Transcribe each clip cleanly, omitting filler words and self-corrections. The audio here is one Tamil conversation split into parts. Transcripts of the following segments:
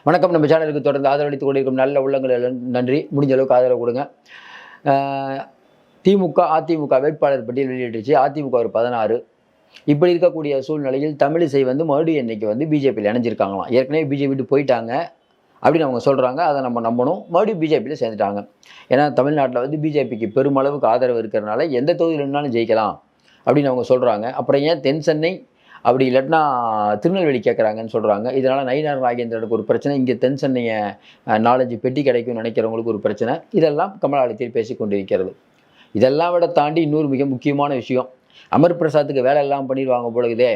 வணக்கம். நம்ம சேனலுக்கு தொடர்ந்து ஆதரவளித்துக் கொண்டிருக்கும் நல்ல உள்ளங்கள் எல்லாம் நன்றி. முடிஞ்ச அளவுக்கு ஆதரவு கொடுங்க. ஆ திமுக, அதிமுக வேட்பாளர் பட்டியல் வெளியிட்டுருச்சு. அதிமுக ஒரு 16. இப்படி இருக்கக்கூடிய சூழ்நிலையில் தமிழிசை வந்து மறுபடியும் இன்னைக்கு வந்து பிஜேபியில் இணைஞ்சிருக்காங்களாம். ஏற்கனவே பிஜேபி விட்டு போயிட்டாங்க அப்படின்னு அவங்க சொல்றாங்க. அதை நம்ம நம்பணும். மறுபடியும் பிஜேபியில் சேர்ந்துட்டாங்க. ஏன்னா தமிழ்நாட்டில் வந்து பிஜேபிக்கு பெருமளவுக்கு ஆதரவு இருக்கிறனால எந்த தொகுதியில் நின்னாலும் ஜெயிக்கலாம் அப்படின்னு அவங்க சொல்றாங்க. அப்புறம் ஏன் தென் சென்னை அப்படி இல்லாட்டினா திருநெல்வேலி கேட்குறாங்கன்னு சொல்கிறாங்க. இதனால் நயினார் நாகேந்திரனுக்கு ஒரு பிரச்சனை, இங்கே தென் சென்னையை 4-5 பெட்டி கிடைக்கும்னு நினைக்கிறவங்களுக்கு ஒரு பிரச்சனை. இதெல்லாம் கமலாலயத்தில் பேசி கொண்டிருக்கிறது. இதெல்லாம் விட தாண்டி இன்னொரு மிக முக்கியமான விஷயம், அமர் பிரசாத்துக்கு வேலை எல்லாம் பண்ணிடுவாங்க போலகுதே.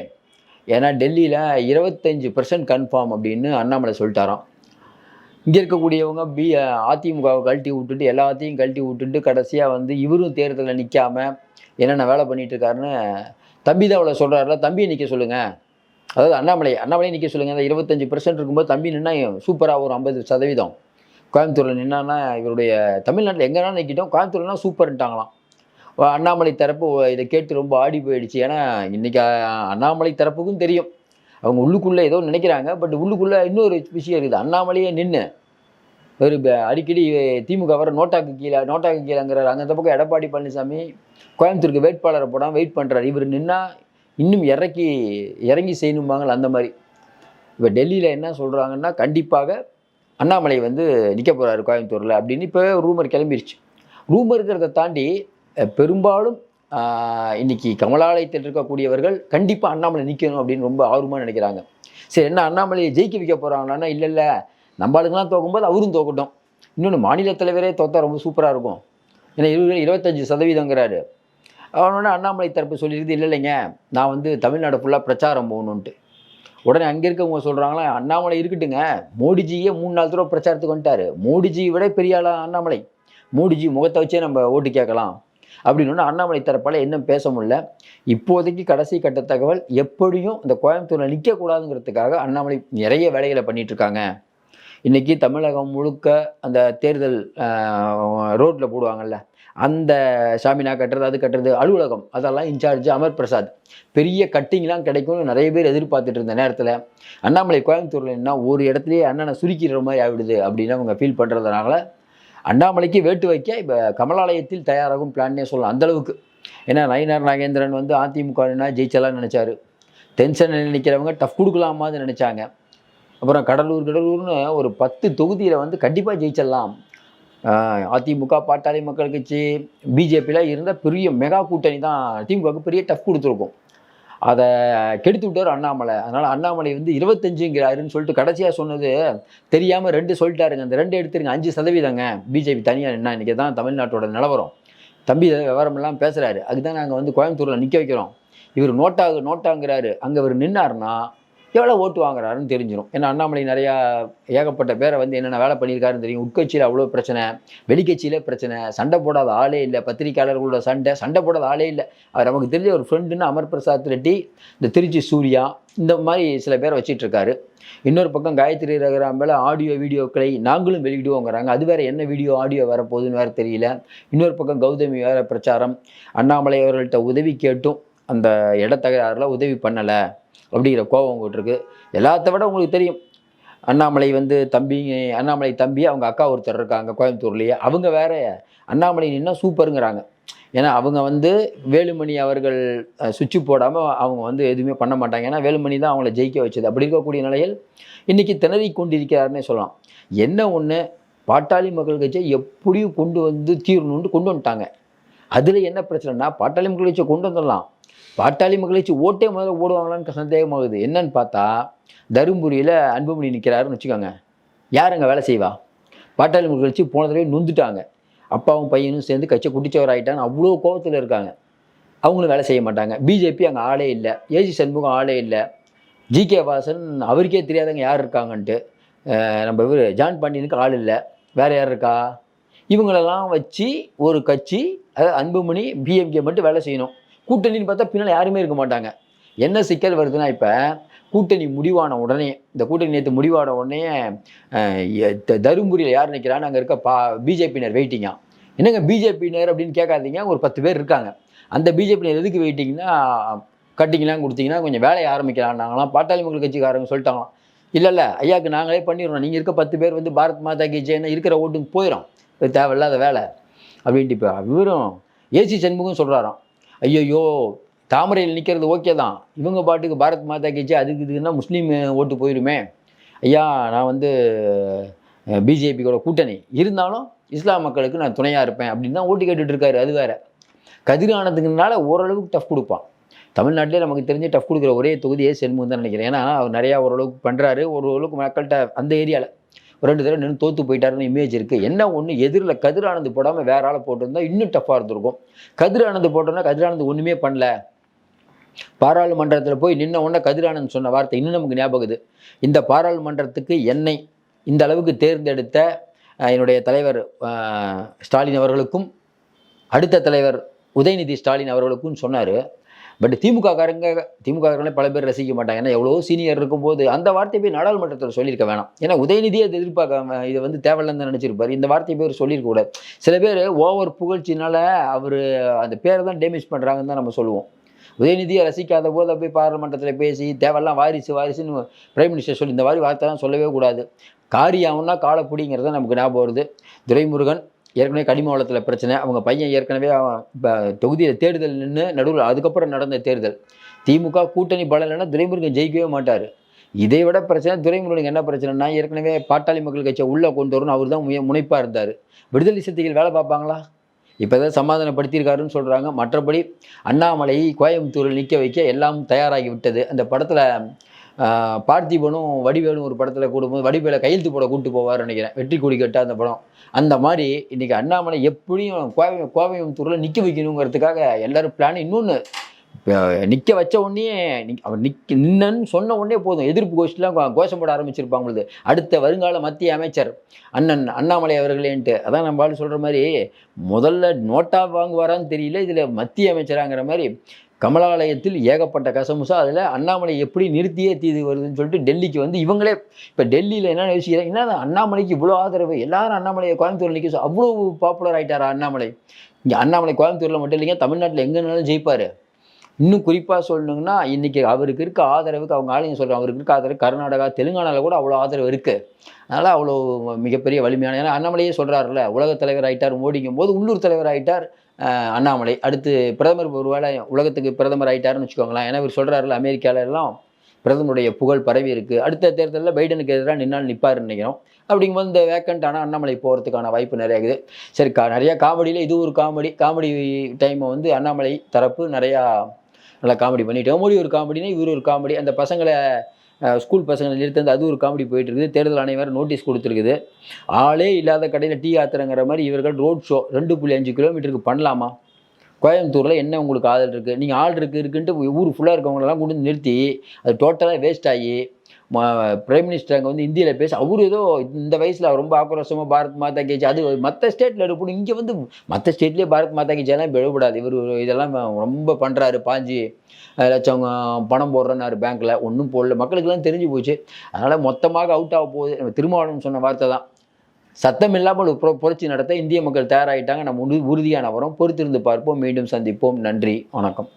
ஏன்னா டெல்லியில் 25% கன்ஃபார்ம் அப்படின்னு அண்ணாமலை சொல்லிட்டாராம். இங்கே இருக்கக்கூடியவங்க அதிமுகவை கழட்டி விட்டுட்டு எல்லாத்தையும் கழட்டி விட்டுட்டு கடைசியாக வந்து இவரும் தேர்தலில் நிற்காம என்னென்ன வேலை பண்ணிட்டு இருக்காருன்னு தம்பி தான் அவ்வளோ சொல்கிறாருல, தம்பியை நிற்க சொல்லுங்கள். அதாவது அண்ணாமலையை நிற்க சொல்லுங்கள். அந்த 25% இருக்கும்போது தம்பி நின்னா சூப்பராக ஒரு 50% கோயம்புத்தூரில் நின்னான்னா இவருடைய தமிழ்நாட்டில் எங்கேனா நிற்கிட்டோம், கோயம்புத்தூர்லாம் சூப்பர்ன்ட்டாங்களாம். அண்ணாமலை தரப்பு இதை கேட்டு ரொம்ப ஆடி போயிடுச்சு. ஏன்னா இன்றைக்கி அண்ணாமலை தரப்புக்கும் தெரியும் அவங்க உள்ளுக்குள்ளே ஏதோ நினைக்கிறாங்க. பட் உள்ளுக்குள்ளே இன்னொரு விஷயம் இருக்குது. அண்ணாமலையே நின்று ஒரு அடிக்கடி திமுக வர நோட்டாக்கு கீழேங்கிறார். அந்த பக்கம் எடப்பாடி பழனிசாமி கோயம்புத்தூருக்கு வேட்பாளரை போடாமல் வெயிட் பண்ணுறாரு. இவர் நின்னா இன்னும் இறங்கி செய்யணும்பாங்கள அந்த மாதிரி. இப்போ டெல்லியில் என்ன சொல்கிறாங்கன்னா கண்டிப்பாக அண்ணாமலை வந்து நிற்க போகிறாரு கோயம்புத்தூரில் அப்படின்னு இப்போ ரூமர் கிளம்பிருச்சு. ரூமர் இருக்கிறத தாண்டி பெரும்பாலும் இன்னைக்கு கமலாலயத்தில் இருக்கக்கூடியவர்கள் கண்டிப்பாக அண்ணாமலை நிற்கணும் அப்படின்னு ரொம்ப ஆர்வமாக நினைக்கிறாங்க. சரி, என்ன அண்ணாமலையை ஜெயிக்க வைக்க போகிறாங்களான்னா இல்லை நம்ம ஆளுங்கெல்லாம் தோக்கும்போது அவரும் தோக்கட்டும். இன்னொன்று மாநில தலைவரே தோற்றா ரொம்ப சூப்பராக இருக்கும். ஏன்னா 25%ங்கிறாரு. அவனோட அண்ணாமலை தரப்பு சொல்லியிருக்குது இல்லைங்க, நான் வந்து தமிழ்நாடு ஃபுல்லாக பிரச்சாரம் போகணுன்ட்டு. உடனே அங்கே இருக்கவங்க சொல்கிறாங்களா, அண்ணாமலை இருக்கட்டுங்க, மோடிஜியே 3-4 தடவை பிரச்சாரத்துக்கு வந்துட்டார். மோடிஜியை விட பெரிய ஆளா அண்ணாமலை. மோடிஜி முகத்தை வச்சே நம்ம ஓட்டு கேட்கலாம் அப்படின்னு அண்ணாமலை தரப்பால் இன்னும் பேச முடியல. இப்போதைக்கு கடைசி கட்ட தகவல், எப்படியும் இந்த கோயம்புத்தூரில் நிற்கக்கூடாதுங்கிறதுக்காக அண்ணாமலை நிறைய வேலைகளை பண்ணிட்டு இருக்காங்க. இன்றைக்கி தமிழகம் முழுக்க அந்த தேர்தல் ரோட்டில் போடுவாங்கள்ல, அந்த ஷாமினா கட்டுறது அது கட்டுறது அலுவலகம் அதெல்லாம் இன்சார்ஜ் அமர் பிரசாத். பெரிய கட்டிங்லாம் கிடைக்கும்னு நிறைய பேர் எதிர்பார்த்துட்டு இருந்த நேரத்தில் அண்ணாமலை கோயம்புத்தூரில் என்ன ஒரு இடத்துலையே அண்ணனை சுருக்கிற மாதிரி ஆகிடுது அப்படின்னு அவங்க ஃபீல் பண்ணுறதுனால அண்ணாமலைக்கு வேட்டு வைக்க இப்போ கமலாலயத்தில் தயாராகும் பிளான்னே சொல்லலாம் அந்தளவுக்கு. ஏன்னா நயினார் நாகேந்திரன் வந்து அதிமுகனா ஜெயிச்சலாம்னு நினச்சாரு. டென்ஷனில் நிற்கிறவங்க டஃப் கொடுக்கலாமான்னு நினச்சாங்க. அப்புறம் கடலூர்னு ஒரு 10 தொகுதியில் வந்து கண்டிப்பாக ஜெயிச்சிடலாம். அதிமுக, பாட்டாளி மக்கள் கட்சி, பிஜேபியில் இருந்த பெரிய மெகா கூட்டணி தான் திமுகவுக்கு பெரிய டஃப் கொடுத்துருக்கும். அதை கெடுத்து விட்டார் அண்ணாமலை. அதனால் அண்ணாமலை வந்து 25ங்கிறாருன்னு சொல்லிட்டு கடைசியாக சொன்னது தெரியாமல் 2 சொல்லிட்டாருங்க. அந்த 2 எடுத்துருங்க, 5%ங்க பிஜேபி தனியாக நின்னா. இன்றைக்கி தான் தமிழ்நாட்டோட நிலவரம். தம்பி விவரமெல்லாம் பேசுகிறாரு. அதுதான் நாங்கள் வந்து கோயம்புத்தூரில் நிற்க வைக்கிறோம். இவர் நோட்டாங்கிறாரு. அங்கே இவர் நின்னார்னா எவ்வளோ ஓட்டு வாங்குறாருன்னு தெரிஞ்சிடும். ஏன்னா அண்ணாமலை நிறையா ஏகப்பட்ட பேரை வந்து என்னென்ன வேலை பண்ணியிருக்காருன்னு தெரியும். உட்கட்சியில் அவ்வளோ பிரச்சனை, வெளிக்கட்சியில் பிரச்சனை, சண்டை போடாத ஆளே இல்லை. பத்திரிகையாளர்களோட சண்டை போடாத ஆளே இல்லை. அவர் நமக்கு தெரிஞ்ச ஒரு ஃப்ரெண்டுன்னு அமர் பிரசாத் ரெட்டி, இந்த திருச்சி சூர்யா, இந்த மாதிரி சில பேரை வச்சிட்ருக்காரு. இன்னொரு பக்கம் காயத்ரி ரகுராம் ஆடியோ வீடியோக்களை நாங்களும் வெளியிடுவோங்கிறாங்க. அது வேறு என்ன வீடியோ ஆடியோ வரப்போகுதுன்னு வேறு தெரியல. இன்னொரு பக்கம் கௌதமி வேறு பிரச்சாரம். அண்ணாமலை அவர்கள்ட்ட உதவி கேட்டும் அந்த இடத்தகராறில் உதவி பண்ணலை அப்படிங்கிற கோபம் உங்கள்கிட்ட இருக்குது. எல்லாத்த விட உங்களுக்கு தெரியும், அண்ணாமலை தம்பி அவங்க அக்கா ஒருத்தர் இருக்காங்க கோயம்புத்தூர்லேயே. அவங்க வேற அண்ணாமலை நின்னா சூப்பருங்கிறாங்க. ஏன்னா அவங்க வந்து வேலுமணி அவர்கள் சுவிட்சு போடாமல் அவங்க வந்து எதுவுமே பண்ண மாட்டாங்க. ஏன்னா வேலுமணி தான் அவங்கள ஜெயிக்க வச்சது. அப்படி இருக்கக்கூடிய நிலையில் இன்றைக்கி திணறி கொண்டிருக்கிறாருன்னே சொல்லலாம். என்ன ஒன்று, பாட்டாளி மக்கள் கட்சியை எப்படியும் கொண்டு வந்து தீரணுன்ட்டு கொண்டு வந்துட்டாங்க. அதில் என்ன பிரச்சனைனா, பாட்டாளி மக்கள் கட்சியை கொண்டு வந்துடலாம், பாட்டாளி மக்கள் கட்சி ஓட்டே முதல்ல ஓடுவாங்களான்னு சந்தேகமாகுது. என்னன்னு பார்த்தா தருமபுரியில் அன்புமணி நிற்கிறாருன்னு வச்சுக்கோங்க, யார் அங்கே வேலை செய்வா? பாட்டாளி மக்கள் கட்சி போன தடவை நொந்துட்டாங்க. அப்பாவும் பையனும் சேர்ந்து கட்சியை குட்டிச்சவர் ஆகிட்டாங்க. அவ்வளோ கோபத்தில் இருக்காங்க. அவங்களும் வேலை செய்ய மாட்டாங்க. பிஜேபி அங்கே ஆளே இல்லை. ஏசி சண்முகம் ஆளே இல்லை. ஜிகே வாசன் அவருக்கே தெரியாதவங்க யார் இருக்காங்கன்ட்டு. நம்ம இவர் ஜான் பாண்டியனுக்கு ஆள் இல்லை. வேறு யார் இருக்கா? இவங்களெல்லாம் வச்சு ஒரு கட்சி, அதாவது அன்புமணி பிஎம்கே மட்டும் வேலை செய்யணும். கூட்டணின்னு பார்த்தா பின்னால் யாருமே இருக்க மாட்டாங்க. என்ன சிக்கல் வருதுன்னா, இப்போ கூட்டணி முடிவான உடனே, இந்த கூட்டணி நேற்று முடிவான உடனே தருமபுரியில் யார் நிற்கிறான்னு அங்கே இருக்க பிஜேபியினர் வெயிட்டிங்கா. என்னங்க பிஜேபியினர் அப்படின்னு கேட்காதீங்க, ஒரு 10 பேர் இருக்காங்க. அந்த பிஜேபியினர் எதுக்கு வெயிட்டிங்கன்னா, கட்டிங்கெலாம் கொடுத்தீங்கன்னா கொஞ்சம் வேலையை ஆரம்பிக்கலான்னாங்களாம். பாட்டாளி மக்கள் கட்சிக்காரங்க சொல்லிட்டாங்களாம், இல்லை ஐயாவுக்கு நாங்களே பண்ணிடுறோம், நீங்கள் இருக்க 10 பேர் வந்து பாரத் மாதா கி ஜெயன்னு இருக்கிற ஓட்டுக்கு போயிடும், இது தேவையில்லாத வேலை அப்படின்ட்டு. இப்போ இவரும் ஏசி சண்முகம் சொல்கிறாராம், ஐயோ தாமரையில் நிற்கிறது ஓகே தான், இவங்க பாட்டுக்கு பாரத் மாதா கி ஜெய் அதுக்கு இதுன்னா முஸ்லீம் ஓட்டு போயிருமே, ஐயா நான் வந்து பிஜேபியோட கூட்டணி இருந்தாலும் இஸ்லாம் மக்களுக்கு நான் துணையாக இருப்பேன் அப்படின்னு தான் ஓட்டு கேட்டுட்டு இருக்காரு. அது வேற. கதிர் ஆனந்துக்குனால ஓரளவுக்கு டஃப் கொடுப்பான். தமிழ்நாட்டிலே நமக்கு தெரிஞ்சு டஃப் கொடுக்குற ஒரே தொகுதி சண்முகம் தான் நினைக்கிறேன். ஏன்னா அவர் நிறையா ஓரளவுக்கு பண்ணுறாரு, ஓரளவுக்கு மக்கள்கிட்ட அந்த ஏரியாவில் 2 தடவை நின்று தோற்று போயிட்டாருன்னு இமேஜ் இருக்குது. என்ன ஒன்று, எதிரில் கதிர் ஆனந்த் போடாமல் வேற ஆளை போட்டிருந்தா இன்னும் டஃப்பாக இருந்திருக்கும். கதிர் ஆனந்த் போட்டோன்னா கதிர் ஆனந்த் ஒன்றுமே பண்ணல, பாராளுமன்றத்தில் போய் நின்ன உடனே கதிர் ஆனந்த் சொன்ன வார்த்தை இன்னும் நமக்கு ஞாபகம். இந்த பாராளுமன்றத்துக்கு என்னை இந்த அளவுக்கு தேர்ந்தெடுத்த என்னுடைய தலைவர் ஸ்டாலின் அவர்களுக்கும் அடுத்த தலைவர் உதயநிதி ஸ்டாலின் அவர்களுக்கும் சொன்னார். பட் திமுககாரங்களே பல பேர் ரசிக்க மாட்டாங்க. ஏன்னா எவ்வளோ சீனியர் இருக்கும்போது அந்த வார்த்தையை போய் நாடாளுமன்றத்தில் சொல்லியிருக்க வேணாம். ஏன்னா உதயநிதியை அது எதிர்பார்க்காம இதை வந்து தேவையில்லைன்னு தான் நினச்சிருப்பார். இந்த வார்த்தையை பேர் சொல்லியிருக்கக்கூடாது. சில பேர் ஓவர் புகழ்ச்சினால அவர் அந்த பேரை தான் டேமேஜ் பண்ணுறாங்கன்னு தான் நம்ம சொல்லுவோம். உதயநிதியை ரசிக்காத போது போய் பாராளுமன்றத்தில் பேசி தேவையெல்லாம் வாரிசுன்னு பிரைம் மினிஸ்டர் சொல்லி இந்த மாதிரி வார்த்தைலாம் சொல்லவே கூடாது. காரியாகனா காலப்பிடிங்கிறத நமக்கு ஞாபகம் வருது. துரைமுருகன் ஏற்கனவே கனிம வளத்தில் பிரச்சனை, அவங்க பையன் ஏற்கனவே இப்போ தொகுதியில் தேர்தல் நின்று நடுவில் அதுக்கப்புறம் நடந்த தேர்தல் திமுக கூட்டணி பலம் இல்லைன்னா துரைமுருகன் ஜெயிக்கவே மாட்டார். இதை விட பிரச்சனை துரைமுருகனுக்கு என்ன பிரச்சனைனா, ஏற்கனவே பாட்டாளி மக்கள் கட்சியை உள்ளே கொண்டு வரணும் அவர் தான் முனைப்பாக இருந்தார். விடுதலை சிறுத்தைகள் வேலை பார்ப்பாங்களா? இப்போ தான் சமாதானப்படுத்தியிருக்காருன்னு சொல்கிறாங்க. மற்றபடி அண்ணாமலை கோயம்புத்தூரில் நிற்க வைக்க எல்லாம் தயாராகி விட்டது. அந்த படத்தில் பார்த்திபனும் வடிவேலும் ஒரு படத்தில் கூடும்போது வடிவேலை கையெழுத்து போட கூப்பிட்டு போவார்னு நினைக்கிறேன், வெற்றி கொடி கட்ட அந்த படம். அந்த மாதிரி இன்றைக்கி அண்ணாமலை எப்படியும் கோயம்புத்தூரில் நிற்க வைக்கணுங்கிறதுக்காக எல்லோரும் பிளான். இன்னொன்று, இப்போ நிற்க வச்ச உடனே அவர் நின்னன்னு சொன்ன உடனே போதும் எதிர்ப்பு கோஷ்டிலாம் கோஷம் போட ஆரம்பிச்சிருப்பாங்களுக்கு. அடுத்த வருங்கால மத்திய அமைச்சர் அண்ணன் அண்ணாமலை அவர்களேன்ட்டு. அதான் நம்ம ஆள் சொல்கிற மாதிரி முதல்ல நோட்டா வாங்குவாரான்னு தெரியல, இதில் மத்திய அமைச்சராங்கிற மாதிரி கமலாலயத்தில் ஏகப்பட்ட கசமுசா. அதில் அண்ணாமலை எப்படி நிறுத்தியே தீது வருதுன்னு சொல்லிட்டு டெல்லிக்கு வந்து இவங்களே இப்போ டெல்லியில் என்ன யோசிக்கிறாங்க, என்ன அண்ணாமலைக்கு இவ்வளோ ஆதரவு, எல்லாரும் அண்ணாமலையை கோயம்புத்தூரில் நிற்க அவ்வளோ பாப்புலர் ஆகிட்டாரா அண்ணாமலை. இங்கே அண்ணாமலை கோயம்புத்தூரில் மட்டும் இல்லைங்க, தமிழ்நாட்டில் எங்கேனாலும் ஜெயிப்பார். இன்னும் குறிப்பாக சொல்லணுங்கன்னா இன்றைக்கி அவருக்கு இருக்க ஆதரவுக்கு அவங்க ஆளுங்க சொல்கிறாங்க, அவருக்கு இருக்க ஆதரவு கர்நாடகா தெலுங்கானாவில் கூட அவ்வளோ ஆதரவு இருக்குது. அதனால் அவ்வளோ மிகப்பெரிய வலிமையான, ஏன்னா அண்ணாமலையே சொல்கிறாருல்ல, உலகத் தலைவர் ஆகிட்டார் மோடிங்கும் போது உள்ளூர் தலைவர் ஆகிட்டார் அண்ணாமலை. அடுத்து பிரதமர் ஒரு வேளை உலகத்துக்கு பிரதமர் ஆகிட்டாருன்னு வச்சுக்கோங்களேன். ஏன்னா இவர் சொல்கிறாருல, அமெரிக்காவிலலாம் பிரதமருடைய புகழ் பரவி இருக்குது. அடுத்த தேர்தலில் பைடனுக்கு எதிராக நிற்பாருன்னு நினைக்கிறோம். அப்படிங்கும்போது இந்த வேக்கண்ட் ஆனால் அண்ணாமலை போகிறதுக்கான வாய்ப்பு நிறையா இருக்குது. சரி, நிறையா காமெடியில் இது ஒரு காமெடி டைமை வந்து அண்ணாமலை தரப்பு நிறையா நல்லா காமெடி பண்ணிட்டு, மோடி ஒரு காமெடினா இவர் ஒரு காமெடி. அந்த பசங்களை ஸ்கூல் பசங்களை நிறுத்தி அது ஒரு காமெடி போயிட்டு இருக்குது. தேர்தல் ஆணையம் வேறு நோட்டீஸ் கொடுத்துருக்குது. ஆளே இல்லாத கடையில் டீ ஆத்துறங்கிற மாதிரி இவர்கள் ரோட் ஷோ 2.5 கிலோமீட்டருக்கு பண்ணலாமா? கோயம்புத்தூரில் என்ன உங்களுக்கு ஆதல் இருக்குது? நீங்கள் ஆள் இருக்குன்ட்டு ஊர் ஃபுல்லாக இருக்கவங்களெல்லாம் கொண்டு வந்து நிறுத்தி அது டோட்டலாக வேஸ்ட் ஆகி பிரைம் மினிஸ்டர் அங்கே வந்து இந்தியில் பேச அவர் ஏதோ இந்த வயசில் ரொம்ப ஆக்ரோஷமாக பாரத் மாதா கி ஜெய், அது மற்ற ஸ்டேட்டில் எடுப்படும். இங்கே வந்து மற்ற ஸ்டேட்லேயே பாரத் மாதா கி ஜெயெல்லாம் இப்போ எழுபடாது. இவர் இதெல்லாம் ரொம்ப பண்ணுறாரு, 5 லட்சம் பணம் போடுறேன்னாரு பேங்க்கில், ஒன்றும் போடல. மக்களுக்கெல்லாம் தெரிஞ்சு போச்சு. அதனால் மொத்தமாக அவுட் ஆக போகுது. நம்ம திருமாவளவன் சொன்ன வார்த்தை தான், சத்தம் இல்லாமல் புரட்சி நடத்த இந்திய மக்கள் தயாராகிட்டாங்க. நம்ம உறுதியான வரோம். பொறுத்திருந்து பார்ப்போம். மீண்டும் சந்திப்போம். நன்றி, வணக்கம்.